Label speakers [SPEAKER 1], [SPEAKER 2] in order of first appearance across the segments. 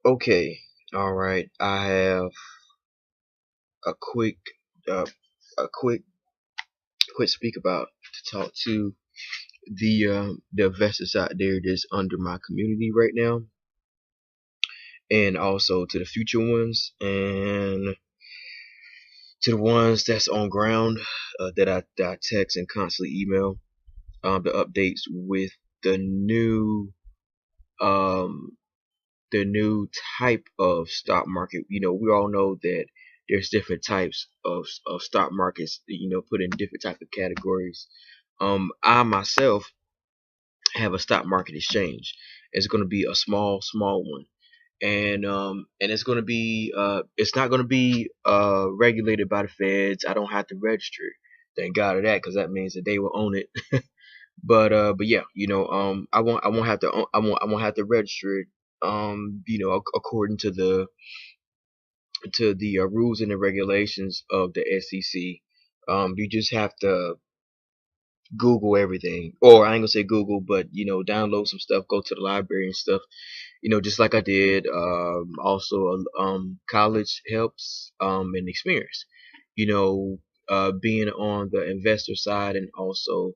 [SPEAKER 1] Okay, all right. I have a quick, uh, a quick speak about to talk to the investors out there that's under my community right now, and also to the future ones, and to the ones that's on ground that I text and constantly email the updates with the new um the new type of stock market. We all know that there's different types of stock markets, put in different type of categories. I myself have a stock market exchange. It's going to be a small one. And it's going to be it's not going to be regulated by the feds. I don't have to register it. Thank God of that, because that means that they will own it. But yeah, I won't have to I won't have to register it. According to the rules and the regulations of the SEC. You just have to Google everything, or I ain't gonna say Google, but download some stuff, go to the library and stuff. Just like I did. Also, college helps and experience. Being on the investor side and also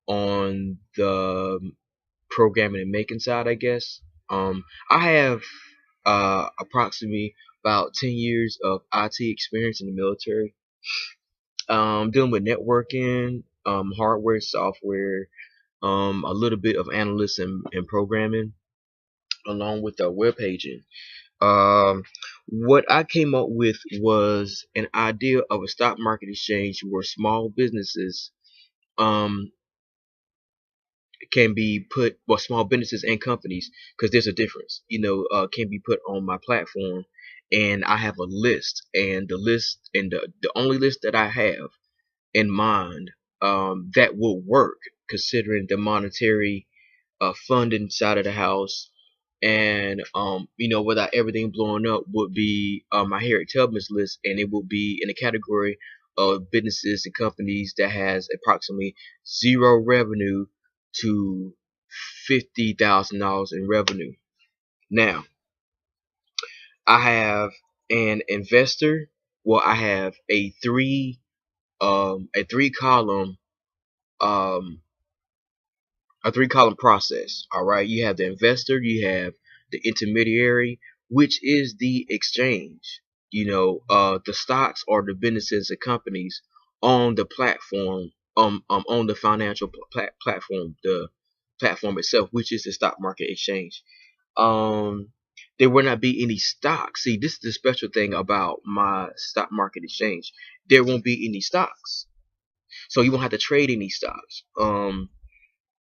[SPEAKER 1] on the programming and making side, I guess. I have approximately about 10 years of IT experience in the military, dealing with networking, hardware, software, a little bit of analysis and programming, along with web paging. Um, what I came up with was an idea of a stock market exchange where small businesses um, can be put, well, small businesses and companies, because there's a difference, can be put on my platform. And I have a list, and the only list that I have in mind that will work, considering the monetary funding side of the house, and without everything blowing up, would be my Harriet Tubman List, and it would be in the category of businesses and companies that has approximately zero revenue to $50,000 in revenue. Now, I have an investor. Well, I have a three column um a three column process. All right, you have the investor, you have the intermediary, which is the exchange. The stocks or the businesses and companies on the platform, on the financial platform, the platform itself, which is the stock market exchange. Um, there will not be any stocks. See, this is the special thing about my stock market exchange. There won't be any stocks, so you won't have to trade any stocks.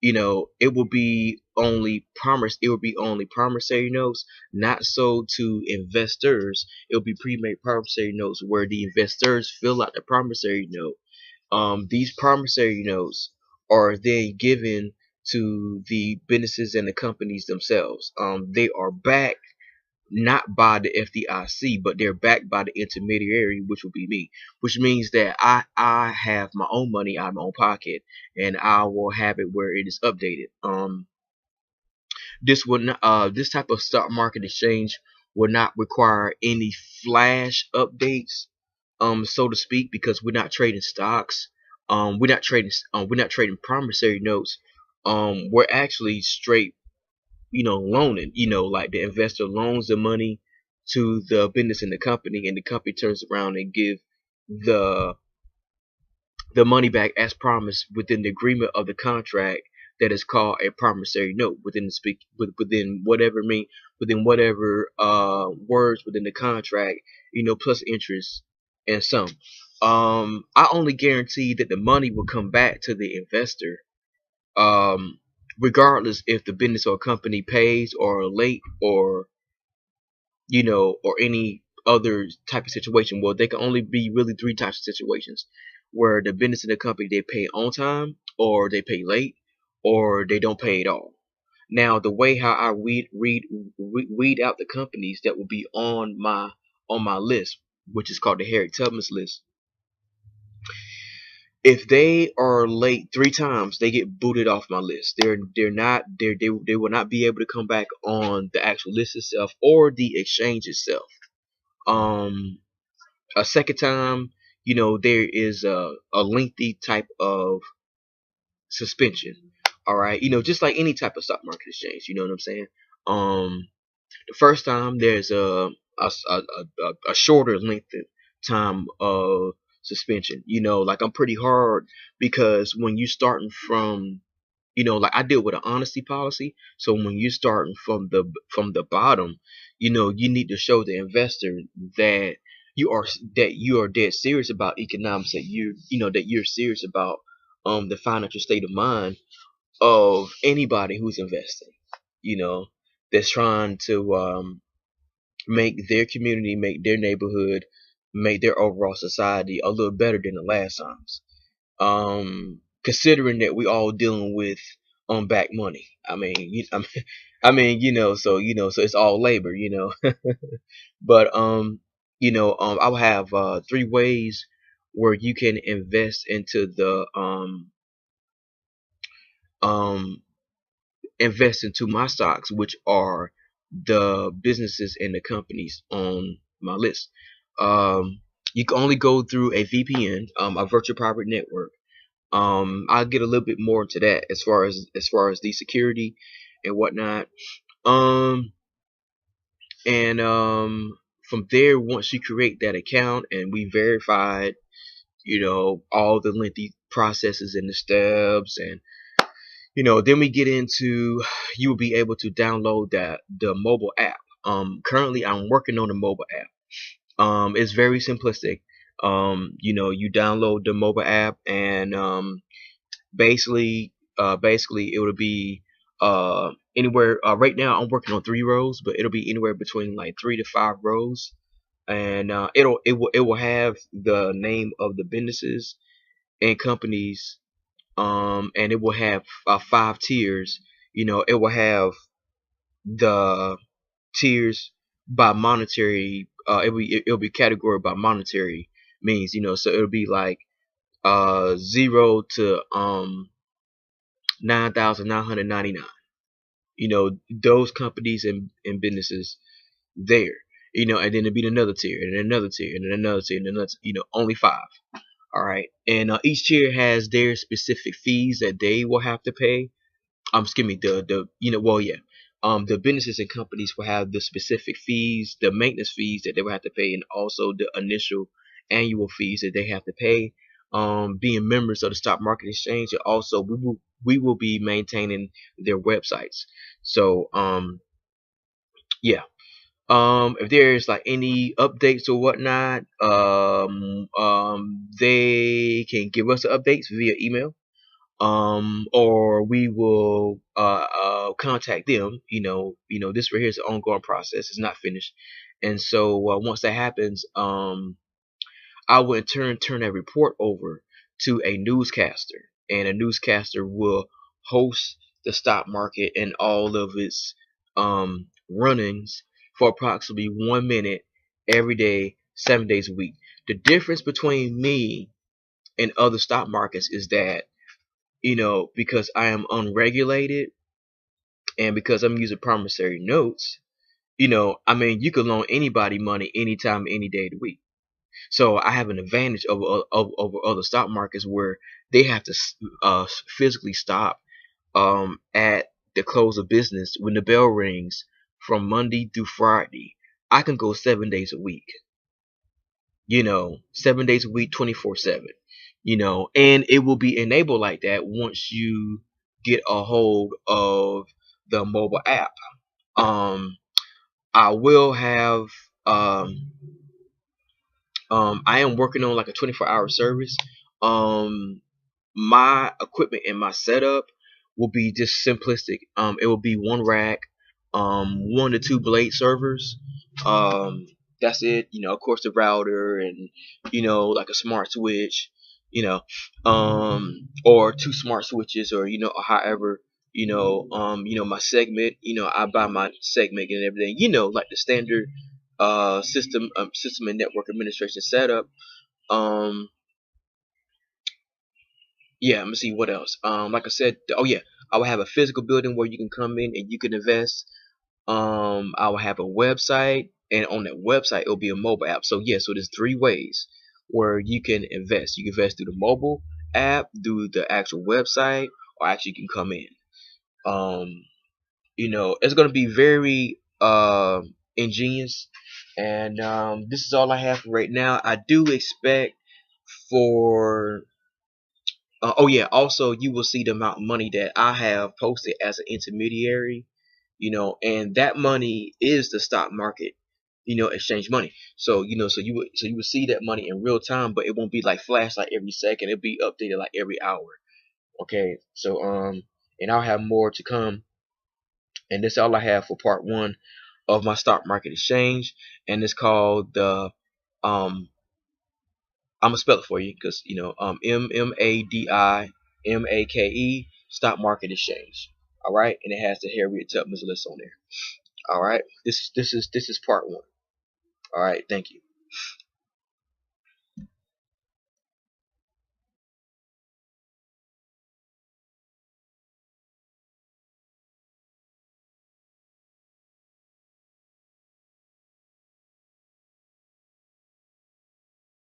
[SPEAKER 1] It will be only promissory notes, not sold to investors. It will be pre-made promissory notes where the investors fill out the promissory note. These promissory notes are then given to the businesses and the companies themselves. They are backed not by the FDIC, but they're backed by the intermediary, which will be me. Which means that I have my own money out of my own pocket, and I will have it where it is updated. This type of stock market exchange will not require any flash updates, so to speak, because we're not trading stocks. We're not trading promissory notes. We're actually straight, loaning. Like the investor loans the money to the business and the company, and the company turns around and give the the money back as promised within the agreement of the contract that is called a promissory note, within whatever words within the contract, plus interest and some. I only guarantee that the money will come back to the investor, um, regardless if the business or company pays or late, or any other type of situation. Well, there can only be really three types of situations: where the business and the company, they pay on time, or they pay late, or they don't pay at all. Now, the way how I weed out the companies that will be on my list, which is called the Harriet Tubman List, if they are late 3 times, they get booted off my list. They will not be able to come back on the actual list itself or the exchange itself. Um, a second time, there is a lengthy type of suspension. All right, just like any type of stock market exchange. You know what I'm saying? The first time there's a shorter length of time of suspension. Like I'm pretty hard because when you starting from, like I deal with an honesty policy. So when you're starting from the bottom, you need to show the investor that you are dead serious about economics, that you're serious about the financial state of mind of anybody who's investing. You know, that's trying to make their community, make their neighborhood, make their overall society a little better than the last times. Considering that we all dealing with back money. So it's all labor. But I will have 3 ways where you can invest into the um invest into my stocks, which are the businesses and the companies on my list. You can only go through a VPN, a virtual private network. I'll get a little bit more into that as far as the security and whatnot. Um, and from there, once you create that account and we verified, all the lengthy processes and the steps, and then we get into, you will be able to download the mobile app. Currently I'm working on a mobile app. It's very simplistic. You download the mobile app, and basically it would be anywhere. Right now I'm working on 3 rows, but it'll be anywhere between like 3 to 5 rows, and it will have the name of the businesses and companies, and it will have 5 tiers. It will have the tiers by monetary. It'll be categorized by monetary means. So it'll be like 0 to 9,999. Those companies and businesses there. And then it'll be another tier, and another tier, and then another tier, and another. Only 5. All right, and each tier has their specific fees that they will have to pay. Excuse me, well, yeah, the businesses and companies will have the specific fees, the maintenance fees that they will have to pay, and also the initial annual fees that they have to pay. Being members of the stock market exchange, and also we will be maintaining their websites. So yeah. If there's like any updates or whatnot, they can give us updates via email, or we will contact them. This right here is an ongoing process; it's not finished. And so once that happens, I will in turn that report over to a newscaster, and a newscaster will host the stock market and all of its runnings for approximately 1 minute every day, 7 days a week. The difference between me and other stock markets is that, because I am unregulated and because I'm using promissory notes, you can loan anybody money anytime, any day of the week. So I have an advantage over other stock markets where they have to physically stop at the close of business when the bell rings from Monday through Friday. I can go 7 days a week. 7 days a week, 24/7. And it will be enabled like that once you get a hold of the mobile app. Um, I will have I am working on like a 24-hour service. My equipment and my setup will be just simplistic. It will be one rack, 1 to 2 blade servers. That's it. Of course, the router, and like a smart switch. Or 2 smart switches, or or however. My segment. I buy my segment and everything. Like the standard system and network administration setup. Um, yeah, let me see what else. Like I said, oh yeah, I will have a physical building where you can come in and you can invest. I will have a website, and on that website it'll be a mobile app. So yeah, so there's three ways where you can invest. You can invest through the mobile app, through the actual website, or actually you can come in. Um, it's gonna be very ingenious, and this is all I have for right now. I do expect for oh yeah, also you will see the amount of money that I have posted as an intermediary, and that money is the stock market, exchange money. So so you would see that money in real time, but it won't be like flash like every second. It'll be updated like every hour. Okay, so and I'll have more to come, and that's all I have for part one of my stock market exchange, and it's called the um I'm gonna spell it for you because Mmadi stock market exchange. All right, and it has the Harriet Tubman List on there. All right, this is part one. All right, thank you.